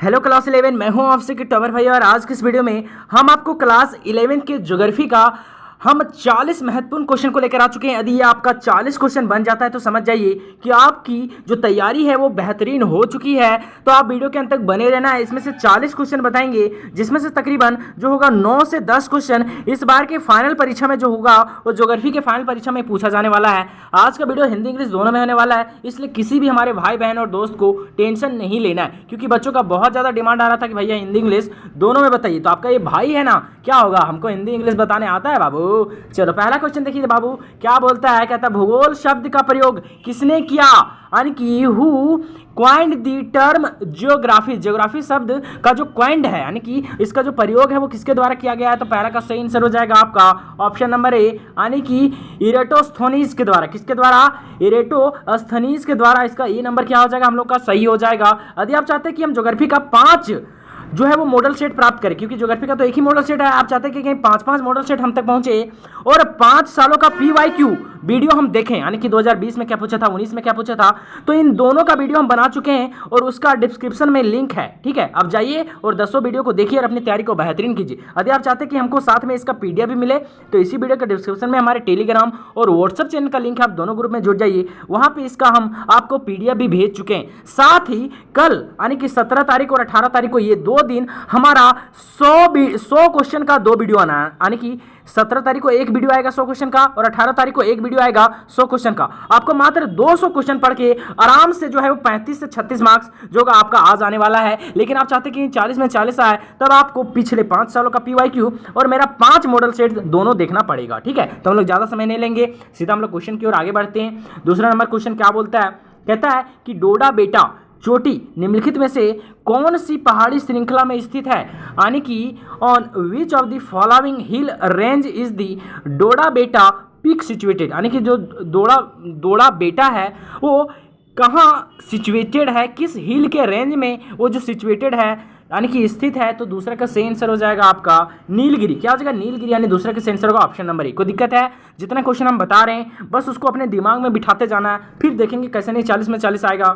Hello class 11, मैं हूं आपसे टॉपर भाई। और आज की इस वीडियो में हम आपको क्लास 11 के ज्योग्राफी का हम 40 महत्वपूर्ण क्वेश्चन को लेकर आ चुके हैं। यदि ये आपका 40 क्वेश्चन बन जाता है तो समझ जाइए कि आपकी जो तैयारी है वो बेहतरीन हो चुकी है। तो आप वीडियो के अंत तक बने रहना है। इसमें से 40 क्वेश्चन बताएंगे, जिसमें से तकरीबन जो होगा 9 से 10 क्वेश्चन इस बार के फाइनल परीक्षा में जो होगा वो ज्योग्राफी के फाइनल परीक्षा में पूछा जाने वाला है। आज का वीडियो हिंदी इंग्लिश दोनों में होने वाला है, इसलिए किसी भी हमारे भाई बहन और दोस्त को टेंशन नहीं लेना है, क्योंकि बच्चों का बहुत ज़्यादा डिमांड आ रहा था कि भैया हिंदी इंग्लिश दोनों में बताइए। तो आपका ये भाई है ना, क्या होगा, हमको हिंदी इंग्लिश बताने आता है बाबू। चलो पहला क्वेश्चन देखिए बाबू, क्या बोलता है। कहता है भूगोल शब्द का प्रयोग किसने किया, यानी कि who coined the term geography. Geography शब्द का जो क्वाइंड है, यानी कि इसका जो प्रयोग है वो किसके द्वारा किया गया है। तो पहला का सही आंसर हो जाएगा आपका ऑप्शन नंबर ए, यानी कि इरेटोस्थनीज के द्वारा। किसके द्वारा, इरेटोस्थनीज के द्वारा। इसका ए नंबर क्या हो जाएगा हम लोग का, सही हो जाएगा। यदि आप चाहते हैं कि हम ज्योग्राफी का 5 जो है वो मॉडल सेट प्राप्त करें, क्योंकि ज्योग्राफी का तो एक ही मॉडल सेट है, आप चाहते हैं कि कहीं 5-5 मॉडल सेट हम तक पहुंचे और 5 सालों का PYQ वीडियो हम देखें, यानी कि 2020 में क्या पूछा था, 19 में क्या पूछा था, तो इन दोनों का वीडियो हम बना चुके हैं और उसका डिस्क्रिप्शन में लिंक है। ठीक है, आप जाइए और 10 वीडियो को देखिए और अपनी तैयारी को बेहतरीन कीजिए। यदि आप चाहते हैं कि हमको साथ में इसका PDF भी मिले तो इसी वीडियो के डिस्क्रिप्शन में हमारे टेलीग्राम और व्हाट्सएप चैनल का लिंक है, आप दोनों ग्रुप में जुड़ जाइए, वहां पर इसका हम आपको PDF भी भेज चुके हैं। साथ ही कल यानी कि 17 तारीख और 18 तारीख को ये 2 दिन हमारा 100 क्वेश्चन का 2 वीडियो आना है, यानी कि 17 तारीख को एक वीडियो आएगा 100 क्वेश्चन का और 18 तारीख को एक वीडियो आएगा 100 क्वेश्चन का। आपको मात्र 200 क्वेश्चन पढ़ के आराम से जो है वो 35 से 36 मार्क्स जो आपका आज आने वाला है। लेकिन आप चाहते कि 40 में 40 आए, तब आपको पिछले 5 सालों का PYQ और मेरा 5 मॉडल सेट दोनों देखना पड़ेगा। ठीक है, तो हम लोग ज्यादा समय नहीं लेंगे, सीधा हम लोग क्वेश्चन की ओर आगे बढ़ते हैं। दूसरा नंबर क्वेश्चन क्या बोलता है, कहता है कि डोडा बेटा चोटी निम्नलिखित में से कौन सी पहाड़ी श्रृंखला में स्थित है, यानी कि on which of the following hill range is the Doda Betta peak situated. यानी कि जो डोडा बेटा है वो कहाँ सिचुएटेड है, किस हिल के रेंज में वो जो सिचुएटेड है यानी कि स्थित है। तो दूसरा का सही आंसर हो जाएगा आपका नीलगिरी। क्या हो जाएगा, नीलगिरी, यानी दूसरा का सही आंसर होगा ऑप्शन नंबर 1। कोई दिक्कत है, जितना क्वेश्चन हम बता रहे हैं बस उसको अपने दिमाग में बिठाते जाना है, फिर देखेंगे कैसे नहीं 40 में 40 आएगा।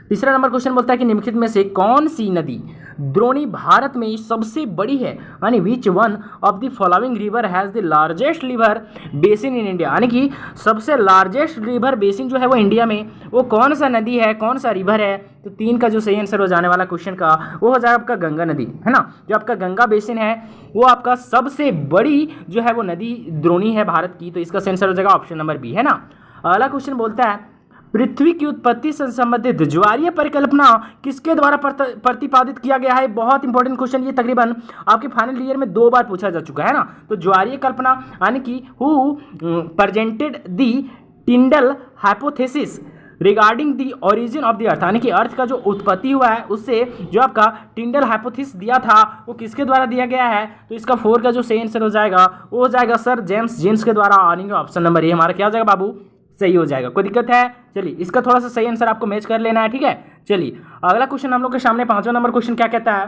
तीसरा नंबर क्वेश्चन बोलता है कि निम्नलिखित में से कौन सी नदी द्रोणी भारत में सबसे बड़ी है, यानी विच one of the following river has the largest river basin in India. यानी कि सबसे लार्जेस्ट रिवर बेसिन जो है वो इंडिया में वो कौन सा नदी है, कौन सा रिवर है। तो 3 का जो सही आंसर हो जाने वाला क्वेश्चन का वो हो जाएगा आपका गंगा नदी, है ना। जो आपका गंगा बेसिन है वो आपका सबसे बड़ी जो है वो नदी द्रोणी है भारत की। तो इसका सही आंसर हो जाएगा ऑप्शन नंबर बी, है ना। अगला क्वेश्चन बोलता है पृथ्वी की उत्पत्ति से संबंधित ज्वारीय परिकल्पना किसके द्वारा प्रतिपादित किया गया है। बहुत इंपॉर्टेंट क्वेश्चन, ये तकरीबन आपके फाइनल ईयर में 2 बार पूछा जा चुका है ना। तो ज्वारीय कल्पना यानी कि who presented the टिंडल hypothesis regarding the origin of the earth, यानी कि अर्थ का जो उत्पत्ति हुआ है उससे जो आपका टिंडल हाइपोथेसिस दिया था वो किसके द्वारा दिया गया है। तो इसका 4 का जो सही आंसर हो जाएगा वो हो जाएगा सर जेम्स जेम्स के द्वारा। आनेंगे ऑप्शन नंबर ए हमारा क्या हो जाएगा बाबू, सही हो जाएगा। कोई दिक्कत है, चलिए इसका थोड़ा सा सही आंसर आपको मैच कर लेना है। ठीक है, चलिए अगला क्वेश्चन हम लोग के सामने 5वां नंबर क्वेश्चन क्या कहता है।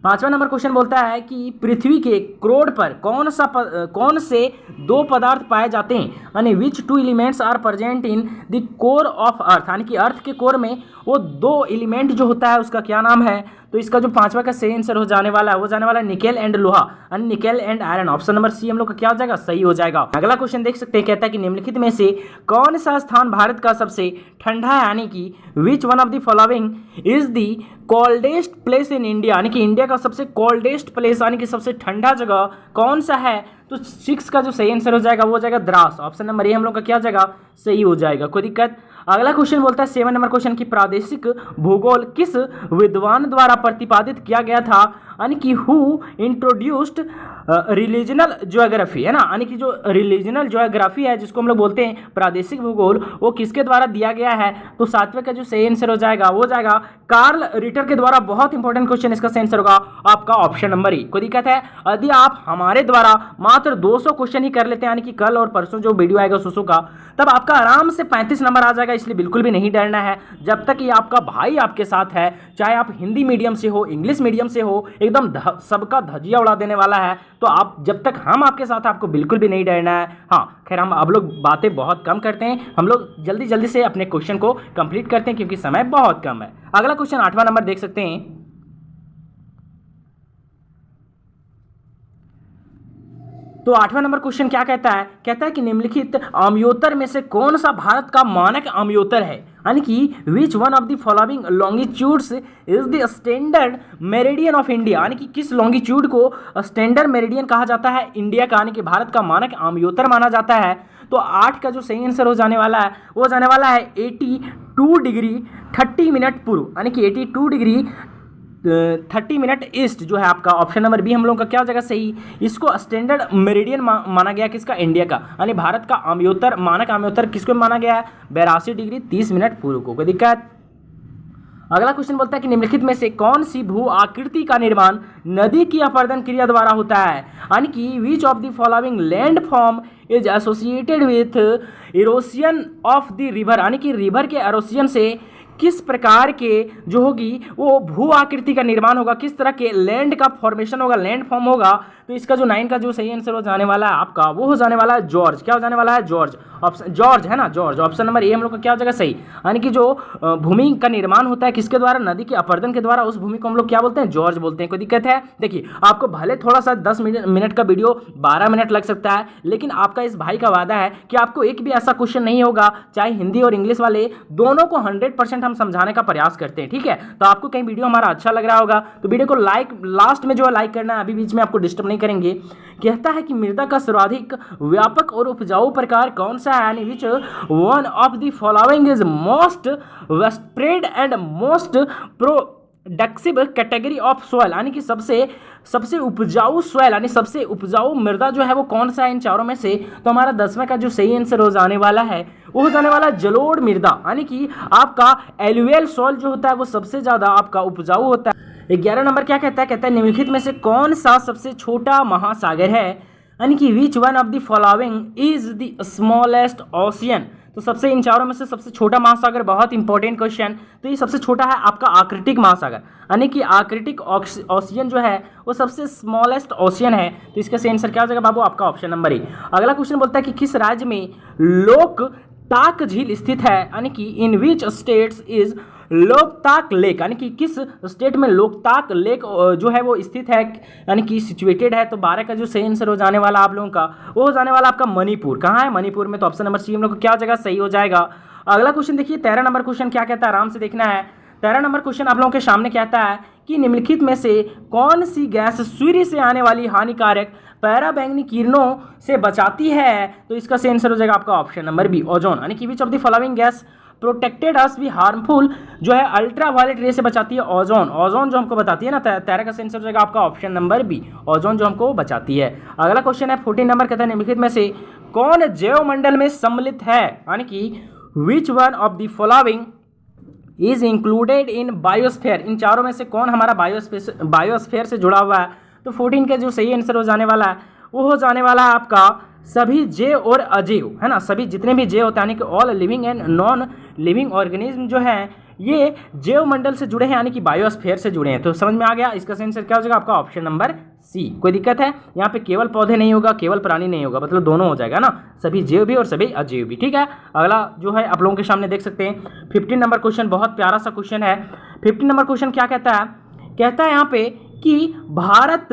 5वां नंबर क्वेश्चन बोलता है कि पृथ्वी के क्रोड पर कौन से 2 पदार्थ पाए जाते हैं, यानी which 2 elements are present in the core of earth. यानी कि अर्थ के कोर में वो 2 एलिमेंट जो होता है उसका क्या नाम है। तो इसका जो 5वां का सही आंसर हो जाने वाला है वो जाने वाला है निकेल एंड लोहा, यानी nickel and iron. Option number C हम लोग का क्या हो जाएगा, सही हो जाएगा। अगला क्वेश्चन देख सकते हैं, कहता है कि निम्नलिखित में से कौन सा स्थान भारत का सबसे ठंडा है, यानी कि which one of the following is the coldest place in India. यानी कि इंडिया का सबसे कोल्डेस्ट प्लेस यानी कि सबसे ठंडा जगह कौन सा है। तो 6 का जो सही आंसर हो जाएगा वो हो जाएगा द्रास। ऑप्शन नंबर ए हम लोग का क्या हो जाएगा, सही हो जाएगा। कोई दिक्कत। अगला क्वेश्चन बोलता है 7 नंबर क्वेश्चन की प्रादेशिक भूगोल किस विद्वान द्वारा प्रतिपादित किया गया था, यानी कि हु इंट्रोड्यूस्ड रिलीजनल ज्योग्राफी, है ना। यानी कि जो रिलीजनल ज्योग्राफी है जिसको हम लोग बोलते हैं प्रादेशिक भूगोल, वो किसके द्वारा दिया गया है। तो 7वें का जो सही आंसर हो जाएगा वो हो जाएगा कार्ल रिटर के द्वारा। बहुत इंपॉर्टेंट क्वेश्चन, इसका सही आंसर होगा आपका ऑप्शन नंबर ए। कोई दिक्कत है, यदि आप हमारे द्वारा मात्र 200 क्वेश्चन ही कर लेते हैं, यानी कि कल और परसों जो वीडियो आएगा 100 का, तब आपका आराम से 35 नंबर आ जाएगा। इसलिए बिल्कुल भी नहीं डरना है, जब तक ये आपका भाई आपके साथ है, चाहे आप हिंदी मीडियम से हो, इंग्लिश मीडियम से हो, एकदम सबका धजिया उड़ा देने वाला है। तो आप जब तक हम आपके साथ, आपको बिल्कुल भी नहीं डरना है। हाँ खैर, हम लोग बातें बहुत कम करते हैं, हम लोग जल्दी जल्दी से अपने क्वेश्चन को कंप्लीट करते हैं क्योंकि समय बहुत कम है। अगला क्वेश्चन 8वां नंबर देख सकते हैं। तो 8वां नंबर क्वेश्चन क्या कहता है? कहता है कि निम्नलिखित अम्योतर में से कौन सा भारत का मानक अम्योतर है, यानी कि which one of the following longitudes is the standard meridian of India, यानी कि किस लॉन्गिट्यूड को स्टैंडर्ड मेरिडियन कहा जाता है इंडिया का, यानी कि भारत का मानक अम्योतर माना जाता है। तो 8 का जो सही आंसर हो जाने वाला है वो हो जाने वाला है 82 डिग्री 30 मिनट पूर्व, यानी कि 82 डिग्री 30 मिनट ईस्ट जो है आपका ऑप्शन नंबर बी हम लोगों का क्या हो जाएगा सही। इसको स्टैंडर्ड मेरिडियन माना गया किसका? इंडिया का, यानी भारत का अम्योतर, मानक अम्योतर किसको माना गया है? 82 डिग्री 30 मिनट पूर्व को। कोई दिक्कत? अगला क्वेश्चन बोलता है कि निम्नलिखित में से कौन सी भू आकृति का निर्माण नदी की अपरदन क्रिया द्वारा होता है, यानी कि which of the following land form is associated with erosion of the river, यानी कि रिवर के एरोसियन से किस प्रकार के जो होगी वो भू आकृति का निर्माण होगा, किस तरह के लैंड का फॉर्मेशन होगा, लैंड फॉर्म होगा। तो इसका जो 9 का जो सही आंसर हो जाने वाला है आपका वो हो जाने वाला है जॉर्ज। क्या हो जाने वाला है? जॉर्ज। ऑप्शन जॉर्ज है ना, जॉर्ज। ऑप्शन नंबर ए हम लोग का क्या हो जाएगा सही, यानी कि जो भूमि का निर्माण होता है किसके द्वारा? नदी के अपरदन के द्वारा, उस भूमि को हम लोग क्या बोलते हैं? जॉर्ज बोलते हैं। कोई दिक्कत है? देखिए आपको भले थोड़ा सा 10 मिनट का वीडियो 12 मिनट लग सकता है, लेकिन आपका इस भाई का वादा है कि आपको एक भी ऐसा क्वेश्चन नहीं होगा, चाहे हिंदी और इंग्लिश वाले दोनों को 100% हम समझाने का प्रयास करते हैं। ठीक है, तो आपको कहीं वीडियो हमारा अच्छा लग रहा होगा तो वीडियो को लाइक, लास्ट में जो है लाइक करना है, अभी बीच में आपको डिस्टर्ब नहीं करेंगे। कहता है कि मृदा का सर्वाधिक व्यापक और उपजाऊ प्रकार कौन सा है, यानी विच one of the following is most spread and most productive category of soil, यानी कि सबसे उपजाऊ सॉइल, यानी सबसे उपजाऊ मृदा जो है वो कौन सा है इन चारों में से। तो हमारा 10वें का जो सही आंसर हो जाने वाला है वो हो जाने वाला जलोढ़ मृदा, यानी कि आपका एलुवियल सॉइल जो होता है वो सबसे ज्यादा आपका उपजाऊ होता है। 11 नंबर क्या कहता है? कहता है निम्नलिखित में से कौन सा सबसे छोटा महासागर है, यानी कि which one of the following is the smallest ocean. तो सबसे इन चारों में से सबसे छोटा महासागर, बहुत इंपॉर्टेंट क्वेश्चन। तो ये सबसे छोटा है आपका आर्कटिक महासागर, यानी कि आर्कटिक ओशियन जो है वो सबसे स्मॉलेस्ट ओशियन है। तो इसका सही आंसर क्या हो जाएगा बाबू? आपका ऑप्शन नंबर ए। अगला क्वेश्चन बोलता है कि किस राज्य में लोकताक झील स्थित है, यानी कि in which states is Loktak lake, यानी कि किस स्टेट में लोकताक लेक जो है वो स्थित है, यानी कि सिचुएटेड है। तो 12 का जो सही आंसर हो जाने वाला आप लोगों का वो हो जाने वाला आपका मणिपुर। कहाँ है? मणिपुर में। तो ऑप्शन नंबर सी हम लोग को क्या हो जाएगा? सही हो जाएगा। अगला क्वेश्चन देखिए 13 नंबर क्वेश्चन क्या कहता है, आराम से देखना है। 13 नंबर क्वेश्चन आप लोगों के सामने कहता है कि निम्नलिखित में से कौन सी गैस सूर्य से आने वाली हानिकारक पैराबैंगनी किरणों से बचाती है। तो इसका सही आंसर हो जाएगा आपका ऑप्शन नंबर बी, ओजोन, यानी कि which of the following gas protected us भी हार्मफुल जो है अल्ट्रा वायलेट रे से बचाती है? ओजोन। ओजोन जो हमको बताती है ना, 13 का आंसर हो जाएगा आपका ऑप्शन नंबर बी, ओजोन जो हमको बचाती है। अगला क्वेश्चन है 14 नंबर, कहता है निम्नलिखित में से कौन जैव मंडल में सम्मिलित है, यानी कि which one of the following is included in biosphere. इन चारों में से कौन हमारा बायोस्फीयर से जुड़ा हुआ है। तो 14 का जो सही आंसर हो जाने वाला है वो हो जाने वाला है आपका सभी जैव और अजैव, है ना, सभी जितने भी जैव होते हैं, यानी कि all living and non living organism जो है ये जैव मंडल से जुड़े हैं, यानी कि बायोस्फीयर से जुड़े हैं। तो समझ में आ गया? इसका सही आंसर क्या हो जाएगा आपका ऑप्शन नंबर सी। कोई दिक्कत है? यहाँ पे केवल पौधे नहीं होगा, केवल प्राणी नहीं होगा, मतलब दोनों हो जाएगा ना, सभी जैव भी और सभी अजैव भी। ठीक है, अगला जो है आप लोगों के सामने देख सकते हैं 15 नंबर क्वेश्चन, बहुत प्यारा सा क्वेश्चन है। 15 नंबर क्वेश्चन क्या कहता है? कहता है यहाँ पे कि भारत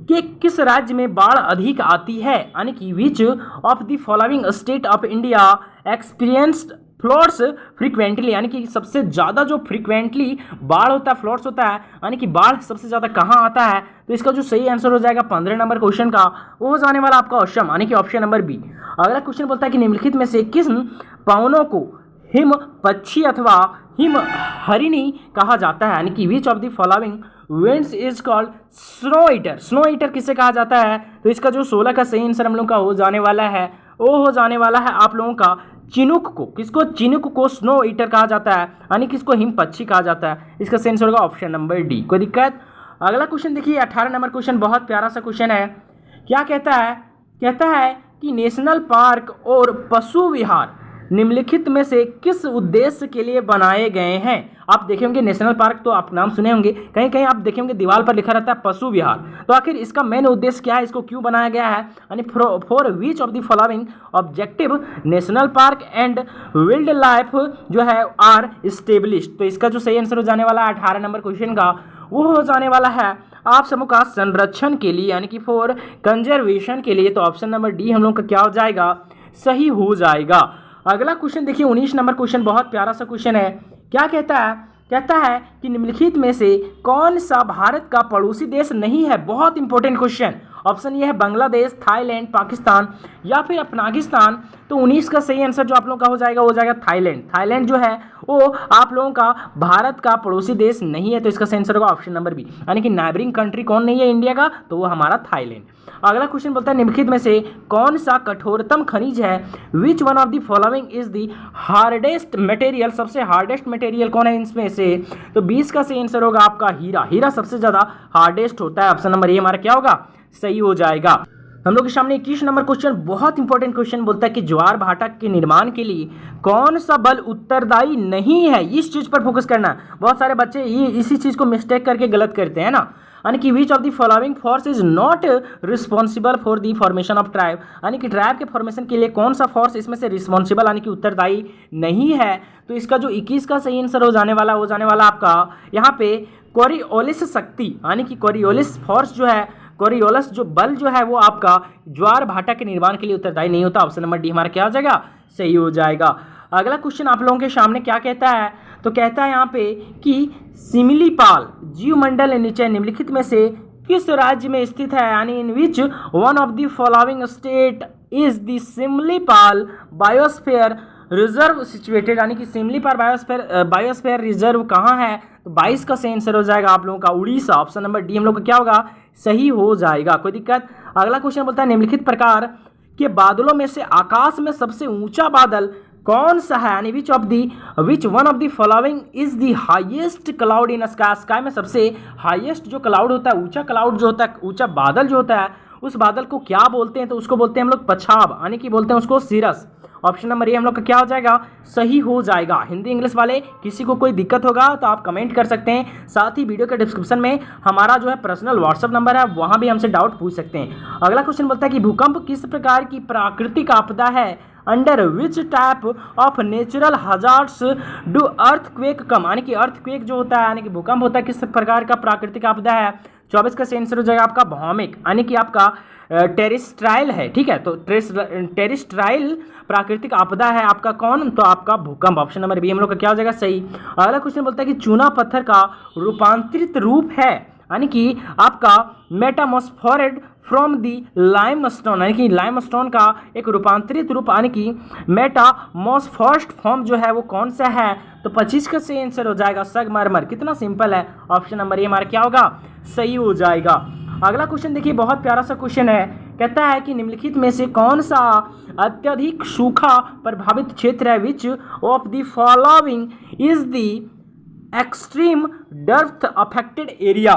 के किस राज्य में बाढ़ अधिक आती है, यानी कि which of the following state of India experienced floods frequently, यानी कि सबसे ज़्यादा जो फ्रीक्वेंटली बाढ़ होता है, फ्लड्स होता है, यानी कि बाढ़ सबसे ज़्यादा कहाँ आता है। तो इसका जो सही आंसर हो जाएगा 15 नंबर क्वेश्चन का वो हो जाने वाला आपका असम, यानी कि ऑप्शन नंबर बी। अगला क्वेश्चन बोलता है कि निम्नलिखित में से किस पवनों को हिम पक्षी अथवा हिम हरिणी कहा जाता है, यानी कि which of the following winds is called snow eater. Snow eater किसे कहा जाता है? तो इसका जो 16 का सही आंसर हम लोग का हो जाने वाला है वो हो जाने वाला है आप लोगों का चिनुक को। किसको? चिनुक को स्नो ईटर कहा जाता है, यानी किसको? हिम पक्षी कहा जाता है। इसका सही आंसर होगा ऑप्शन नंबर डी। कोई दिक्कत? अगला क्वेश्चन देखिए 18 नंबर क्वेश्चन, बहुत प्यारा सा क्वेश्चन है। क्या कहता है? कहता है कि नेशनल पार्क और पशु विहार निम्नलिखित में से किस उद्देश्य के लिए बनाए गए हैं? आप देखे होंगे नेशनल पार्क, तो आप नाम सुने होंगे, कहीं कहीं आप देखे होंगे दीवार पर लिखा रहता है पशु विहार। तो आखिर इसका मेन उद्देश्य क्या है, इसको क्यों बनाया गया है? यानी for which of the following objective national park and wild life जो है आर इस्टेब्लिश्ड। तो इसका जो सही आंसर हो जाने वाला है 18 नंबर क्वेश्चन का, वो हो जाने वाला है आप समूह का संरक्षण के लिए, यानी कि फॉर कंजर्वेशन के लिए। तो ऑप्शन नंबर डी हम लोग का क्या हो जाएगा, सही हो जाएगा। अगला क्वेश्चन देखिए 19 नंबर क्वेश्चन, बहुत प्यारा सा क्वेश्चन है। क्या कहता है? कहता है कि निम्नलिखित में से कौन सा भारत का पड़ोसी देश नहीं है? बहुत इंपॉर्टेंट क्वेश्चन। ऑप्शन ये है बांग्लादेश, थाईलैंड, पाकिस्तान या फिर अफगानिस्तान। तो 19 का सही आंसर जो आप लोगों का हो जाएगा वो जाएगा थाईलैंड। थाईलैंड जो है वो आप लोगों का भारत का पड़ोसी देश नहीं है। तो इसका सही आंसर होगा ऑप्शन नंबर बी, यानी कि नाइबरिंग कंट्री कौन नहीं है इंडिया का, तो वो हमारा थाईलैंड। अगला क्वेश्चन बोलता है निम्नलिखित में से कौन सा कठोरतम खनिज है? विच one of the following is the hardest material? सबसे हार्डेस्ट मटेरियल कौन है इसमें से? तो 20 का सही आंसर होगा आपका हीरा। हीरा सबसे ज्यादा हार्डेस्ट होता है। ऑप्शन नंबर ए हमारा क्या होगा, सही हो जाएगा। हम लोग के सामने 21 नंबर क्वेश्चन, बहुत इंपॉर्टेंट क्वेश्चन बोलता है कि ज्वार भाटा के निर्माण के लिए कौन सा बल उत्तरदायी नहीं है? इस चीज पर फोकस करना है। बहुत सारे बच्चे ये इसी चीज को मिस्टेक करके गलत करते हैं ना, यानी कि which of the following force is not responsible for the formation of tribe, यानी कि ट्राइब के फॉर्मेशन के लिए कौन सा फोर्स इसमें से रिस्पॉन्सिबल यानी कि उत्तरदायी नहीं है? तो इसका जो 21 का सही आंसर हो जाने वाला आपका यहाँ पे कोरियोलिस शक्ति, यानी कि कोरियोलिस फोर्स जो है, कोरियोलिस जो बल जो है वो आपका ज्वार भाटा के निर्माण के लिए उत्तरदायी नहीं होता। ऑप्शन नंबर डी हमारा क्या हो जाएगा, सही हो जाएगा। अगला क्वेश्चन आप लोगों के सामने क्या कहता है? तो कहता है यहाँ पे कि सिमिलीपाल जीवमंडल नीचे निम्नलिखित में से किस राज्य में स्थित है? यानी in which one of the following state is the Similipal biosphere reserve situated, यानी कि सिमिलीपाल बायोस्फीयर रिजर्व कहाँ है? तो 22 का सही आंसर हो जाएगा आप लोगों का उड़ीसा। ऑप्शन नंबर डी हम लोग का क्या होगा, सही हो जाएगा। कोई दिक्कत? अगला क्वेश्चन बोलता है निम्नलिखित प्रकार के बादलों में से आकाश में सबसे ऊंचा बादल कौन सा है? यानी विच one of the following is the highest cloud in sky? Sky में सबसे हाईएस्ट जो क्लाउड होता है, ऊंचा क्लाउड जो होता है, ऊंचा बादल जो होता है, उस बादल को क्या बोलते हैं? तो उसको बोलते हैं हम लोग पछाव, यानी कि बोलते हैं उसको सिरस। ऑप्शन नंबर ए हम लोग का क्या हो जाएगा, सही हो जाएगा। हिंदी इंग्लिश वाले किसी को कोई दिक्कत होगा तो आप कमेंट कर सकते हैं। साथ ही वीडियो के डिस्क्रिप्शन में हमारा जो है पर्सनल व्हाट्सअप नंबर है, वहां भी हमसे डाउट पूछ सकते हैं। अगला क्वेश्चन बोलता है कि भूकंप किस प्रकार की प्राकृतिक आपदा है? Under which type of natural hazards do earthquake come? यानी कि अर्थक्वेक जो होता है, यानी कि भूकंप होता है, किस प्रकार का प्राकृतिक आपदा है? 24 का आंसर हो जाएगा आपका भौमिक, यानी कि आपका टेरिस्ट्राइल है। ठीक है, तो टेरिस्ट्राइल प्राकृतिक आपदा है आपका कौन? तो आपका भूकंप। ऑप्शन नंबर बी हम लोग का क्या हो जाएगा, सही। अगला क्वेश्चन बोलता है कि चूना पत्थर का रूपांतरित रूप है, यानी कि आपका मेटामॉर्फोस्ड फ्रॉम दी लाइमस्टोन, यानी कि लाइमस्टोन का एक रूपांतरित रूप, यानी कि मेटामॉर्फोस्ड फॉर्म जो है वो कौन सा है? तो 25 का सही आंसर हो जाएगा संगमरमर। कितना सिंपल है। ऑप्शन नंबर ए हमारा क्या होगा, सही हो जाएगा। अगला क्वेश्चन देखिए, बहुत प्यारा सा क्वेश्चन है। कहता है कि निम्नलिखित में से कौन सा अत्यधिक सूखा प्रभावित क्षेत्र है? Which of the following is the extreme depth affected area?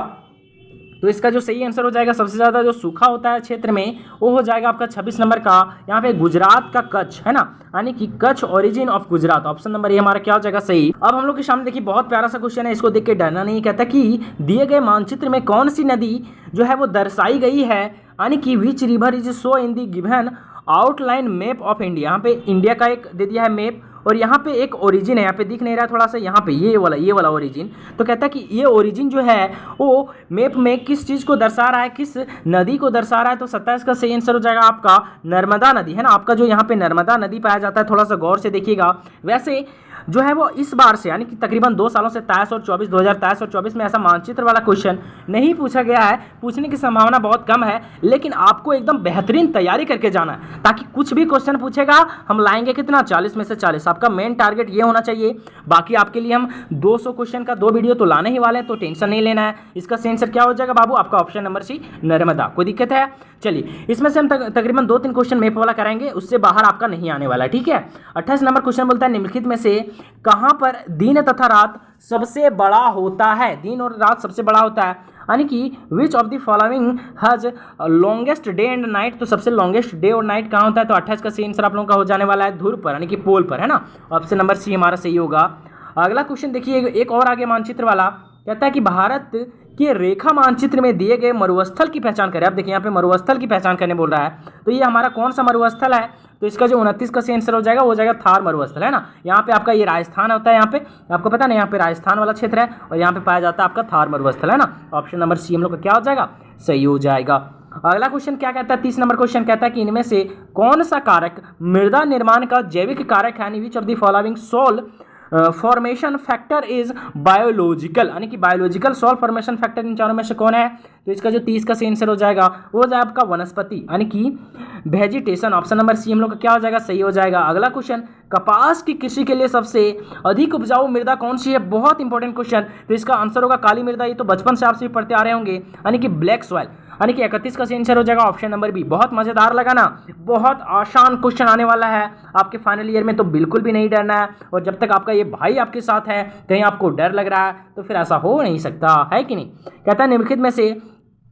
तो इसका जो सही आंसर हो जाएगा, सबसे ज़्यादा जो सूखा होता है क्षेत्र में, वो हो जाएगा आपका 26 नंबर का, यहाँ पे गुजरात का कच्छ है ना, यानी कि Kutch origin of Gujarat. Option number A हमारा क्या हो जाएगा, सही। अब हम लोग के सामने देखिए बहुत प्यारा सा क्वेश्चन है, इसको देख के डरना नहीं। कहता कि दिए गए मानचित्र में कौन सी नदी जो है वो दर्शाई गई है? यानी कि which river is show in the given outline map of India. यहाँ पे इंडिया का एक दे दिया है मैप, और यहाँ पे एक ओरिजिन है, यहाँ पे दिख नहीं रहा थोड़ा सा, यहाँ पे ये वाला ओरिजिन। तो कहता है कि ये ओरिजिन जो है वो मैप में किस चीज़ को दर्शा रहा है, किस नदी को दर्शा रहा है? तो 27 का सही आंसर हो जाएगा आपका नर्मदा नदी है ना। आपका जो यहाँ पे नर्मदा नदी पाया जाता है, थोड़ा सा गौर से देखिएगा। वैसे जो है वो इस बार से, यानी कि तकरीबन 2 सालों से 23 और 24, 2023 और 24 में ऐसा मानचित्र वाला क्वेश्चन नहीं पूछा गया है। पूछने की संभावना बहुत कम है, लेकिन आपको एकदम बेहतरीन तैयारी करके जाना है, ताकि कुछ भी क्वेश्चन पूछेगा हम लाएंगे कितना, 40 में से 40। आपका मेन टारगेट ये होना चाहिए। बाकी आपके लिए हम 200 क्वेश्चन का 2 वीडियो तो लाने ही वाले हैं, तो टेंशन नहीं लेना है। इसका आंसर क्या हो जाएगा बाबू, आपका ऑप्शन नंबर सी नर्मदा। कोई दिक्कत है? चलिए, इसमें से हम तकरीबन 2-3 क्वेश्चन मैप वाला कराएंगे, उससे बाहर आपका नहीं आने वाला, ठीक है। 28 नंबर क्वेश्चन बोलता है निम्नलिखित में से कहां पर दिन तथा रात सबसे बड़ा होता है? दिन और रात सबसे बड़ा होता है। यानी कि which of the following has longest day and night. तो सबसे लॉन्गेस्ट डे और नाइट कहाँ होता है, तो 28 का सही आंसर आप लोगों का हो जाने वाला है ध्रुव पर, यानी कि पोल पर, है ना। ऑप्शन नंबर सी हमारा सही होगा। अगला क्वेश्चन देखिए, एक और आगे मानचित्र वाला कहता है कि भारत के रेखा मानचित्र में दिए गए मरुस्थल की पहचान करें। अब देखिए यहाँ पे मरुस्थल की पहचान करने बोल रहा है, तो ये हमारा कौन सा मरुस्थल है, तो इसका जो 29 का सही आंसर हो जाएगा वो जाएगा थार मरुस्थल, है ना। यहाँ पे आपका ये राजस्थान होता है, यहाँ पे आपको पता नहीं, यहाँ पे राजस्थान वाला क्षेत्र है और यहाँ पे पाया जाता है आपका थार मरुस्थल, है ना। ऑप्शन नंबर सी हम लोग का क्या हो जाएगा, सही हो जाएगा। अगला क्वेश्चन क्या कहता है, 30 नंबर क्वेश्चन कहता है कि इनमें से कौन सा कारक मृदा निर्माण का जैविक कारक है, which of the following soil formation factor is biological, यानी कि बायोलॉजिकल सॉल फॉर्मेशन फैक्टर इन चारों में से कौन है, तो इसका जो 30 का सही आंसर हो जाएगा वो हो जाएगा आपका वनस्पति, यानी कि वेजिटेशन। ऑप्शन नंबर सी हम लोग का क्या हो जाएगा, सही हो जाएगा। अगला क्वेश्चन, कपास की कृषि के लिए सबसे अधिक उपजाऊ मृदा कौन सी है, बहुत इंपॉर्टेंट क्वेश्चन, तो इसका आंसर होगा काली मृदा। ये तो बचपन से आपसे पढ़ते आ रहे होंगे, यानी कि ब्लैक सॉइल, यानी कि 31 का सही आंसर हो जाएगा ऑप्शन नंबर बी। बहुत मजेदार लगा ना, बहुत आसान क्वेश्चन आने वाला है आपके फाइनल ईयर में, तो बिल्कुल भी नहीं डरना है। और जब तक आपका ये भाई आपके साथ है, कहीं आपको डर लग रहा है तो फिर ऐसा हो नहीं सकता, है कि नहीं। कहता है निम्नलिखित में से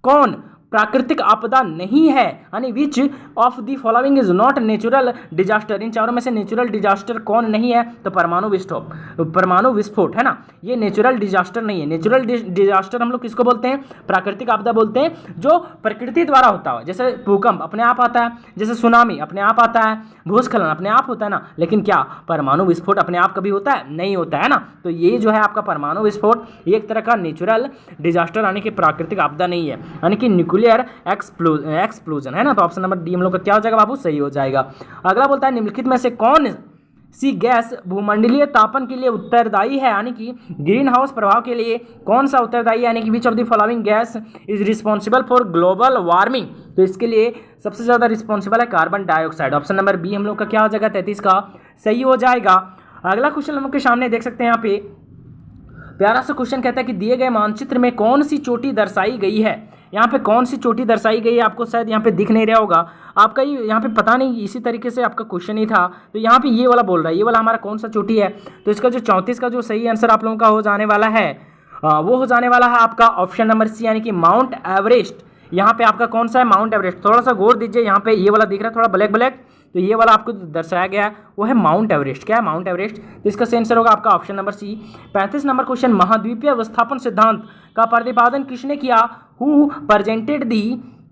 कौन प्राकृतिक आपदा नहीं है, यानी which of the following is not natural disaster. इन चारों में से नेचुरल डिजास्टर कौन नहीं है, तो परमाणु विस्फोट, है ना। ये नेचुरल डिजास्टर नहीं है। नेचुरल डिजास्टर हम लोग किसको बोलते हैं, प्राकृतिक आपदा बोलते हैं, जो प्रकृति द्वारा होता है, जैसे भूकंप अपने आप आता है, जैसे सुनामी अपने आप आता है, भूस्खलन अपने आप होता है ना। लेकिन क्या परमाणु विस्फोट अपने आप कभी होता है, नहीं होता है ना। तो ये जो है आपका परमाणु विस्फोट, ये एक तरह का नेचुरल डिजास्टर यानी कि प्राकृतिक आपदा नहीं है, यानी कि न्यूक्लियर एक्सप्लोजन, है ना। तो ऑप्शन नंबर डी हम लोग का क्या हो जाएगा बाबू, सही हो जाएगा। अगला बोलता है निम्नलिखित में से कौन सी गैस भूमंडलीय तापन के लिए उत्तरदायी है, यानी कि ग्रीन हाउस प्रभाव के लिए कौन सा उत्तरदायी है, यानी कि which of the following gas is responsible for global warming. तो इसके लिए सबसे ज्यादा रिस्पॉन्सिबल है carbon dioxide. Option number B हम लोग का क्या हो जाएगा, 33 का सही हो जाएगा। अगला क्वेश्चन हम लोग के सामने देख सकते हैं, यहाँ पे प्यारा सा क्वेश्चन कहता है कि दिए गए मानचित्र में कौन सी चोटी दर्शाई गई है। यहाँ पे कौन सी चोटी दर्शाई गई है, आपको शायद यहाँ पे दिख नहीं रहा होगा आपका, ये यहाँ पे पता नहीं, इसी तरीके से आपका क्वेश्चन ही था। तो यहाँ पे ये वाला बोल रहा है, ये वाला हमारा कौन सा चोटी है, तो इसका जो 34 का जो सही आंसर आप लोगों का हो जाने वाला है वो हो जाने वाला है आपका ऑप्शन नंबर सी, यानी कि माउंट एवरेस्ट। यहाँ पे आपका कौन सा है, माउंट एवरेस्ट। थोड़ा सा गौर दीजिए, यहाँ पे ये वाला दिख रहा है थोड़ा ब्लैक ब्लैक, तो ये वाला आपको दर्शाया गया है वो है माउंट एवरेस्ट। क्या है, माउंट एवरेस्ट। तो इसका सही आंसर होगा आपका option number C. 35 number question, महाद्वीपीय विस्थापन सिद्धांत का प्रतिपादन किसने किया, who presented the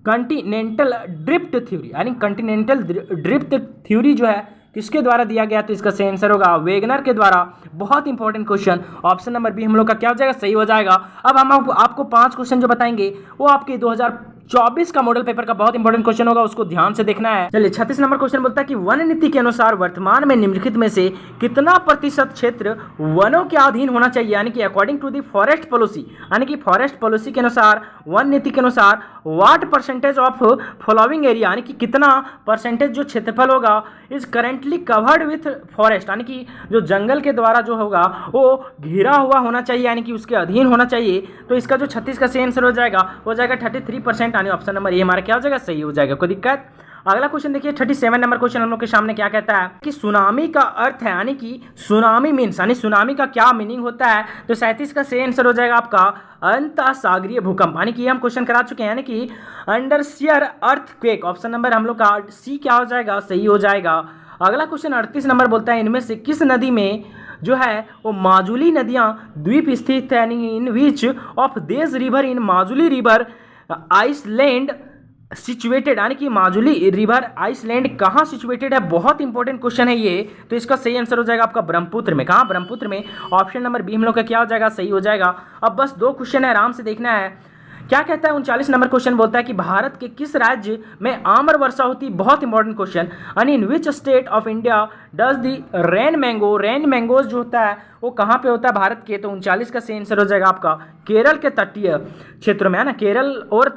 continental drift theory, यानी कॉन्टिनेंटल ड्रिफ्ट थ्योरी जो है किसके द्वारा दिया गया, तो इसका सही आंसर होगा वेगनर के द्वारा। बहुत important question, option number B हम लोग का क्या हो जाएगा, सही हो जाएगा। अब हम आपको 5 क्वेश्चन जो बताएंगे वो आपके 2024 का मॉडल पेपर का बहुत इंपॉर्टेंट क्वेश्चन होगा, उसको ध्यान से देखना है। चलिए 36 नंबर क्वेश्चन बोलता है कि वन नीति के अनुसार वर्तमान में निम्नलिखित में से कितना प्रतिशत क्षेत्र वनों के अधीन होना चाहिए, यानी कि according to the forest policy, यानी कि फॉरेस्ट पॉलिसी के अनुसार, वन नीति के अनुसार what percentage of following area, यानी कि कितना परसेंटेज जो क्षेत्रफल होगा is currently covered with forest, यानी कि जो जंगल के द्वारा जो होगा वो घिरा हुआ होना चाहिए, यानी कि उसके अधीन होना चाहिए। तो इसका जो 36 का सही आंसर हो जाएगा 33%, यानी ऑप्शन नंबर ए हमारा क्या हो जाएगा, सही हो जाएगा। कोई दिक्कत। अगला क्वेश्चन देखिए 37 नंबर क्वेश्चन हम लोग के सामने क्या कहता है कि सुनामी का अर्थ है, यानी कि सुनामी मीन्स, यानी सुनामी का क्या मीनिंग होता है, तो 37 का सही आंसर हो जाएगा आपका अंतःसागरीय भूकंप, यानी कि ये हम क्वेश्चन करा चुके हैं, यानी कि अंडरसियर अर्थक्वेक। ऑप्शन नंबर हम लोग का सी क्या हो जाएगा, सही हो जाएगा। अगला क्वेश्चन 38 नंबर बोलता है इनमें से किस नदी में जो है वो माजुली नदियां द्वीप स्थित है, यानी in which of this river in Majuli river island situated, यानी कि माजुली रिवर आइसलैंड कहाँ सिचुएटेड है, बहुत इंपॉर्टेंट क्वेश्चन है ये। तो इसका सही आंसर हो जाएगा आपका ब्रह्मपुत्र में। कहाँ, ब्रह्मपुत्र में। ऑप्शन नंबर बी हम लोग का क्या हो जाएगा, सही हो जाएगा। अब बस 2 क्वेश्चन है, आराम से देखना है। क्या कहता है 39 नंबर क्वेश्चन बोलता है कि भारत के किस राज्य में आम्र वर्षा होती, बहुत इंपॉर्टेंट क्वेश्चन, यानी in which state of India does the rain mangoes जो होता है वो कहाँ पे होता है भारत के, तो 39 का सही आंसर हो जाएगा आपका केरल के तटीय क्षेत्रों में, है ना, केरल और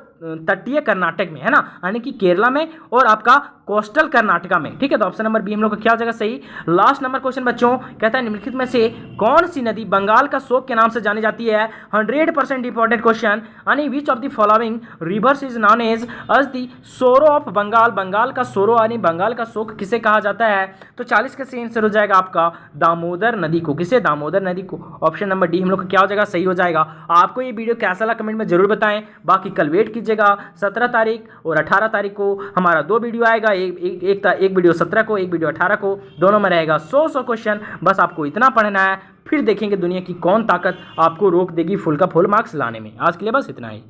तटीय कर्नाटक में, है ना, यानी कि केरला में और आपका कोस्टल कर्नाटका में, ठीक है। तो ऑप्शन नंबर बी हम लोग का क्या हो जाएगा, सही। लास्ट नंबर क्वेश्चन बच्चों कहता है निम्नलिखित में से कौन सी नदी बंगाल का शोक के नाम से जानी जाती है, 100% इंपॉर्टेंट क्वेश्चन, यानी which of the following rivers is known as the sorrow of Bengal, Bengal का सोरो यानी बंगाल का शोक किसे कहा जाता है, तो 40 का सही आंसर हो जाएगा आपका दामोदर नदी को। किसे, दामोदर नदी को। ऑप्शन नंबर डी हम लोग का क्या हो जाएगा, सही हो जाएगा। आपको ये वीडियो कैसा लगा कमेंट में जरूर बताएं। बाकी कल वेट कीजिएगा, 17 तारीख और 18 तारीख को हमारा 2 वीडियो आएगा। एक वीडियो 17 को, एक वीडियो 18 को, दोनों में रहेगा 100 क्वेश्चन। बस आपको इतना पढ़ना है, फिर देखेंगे दुनिया की कौन ताकत आपको रोक देगी फुल का फुल मार्क्स लाने में। आज के लिए बस इतना ही।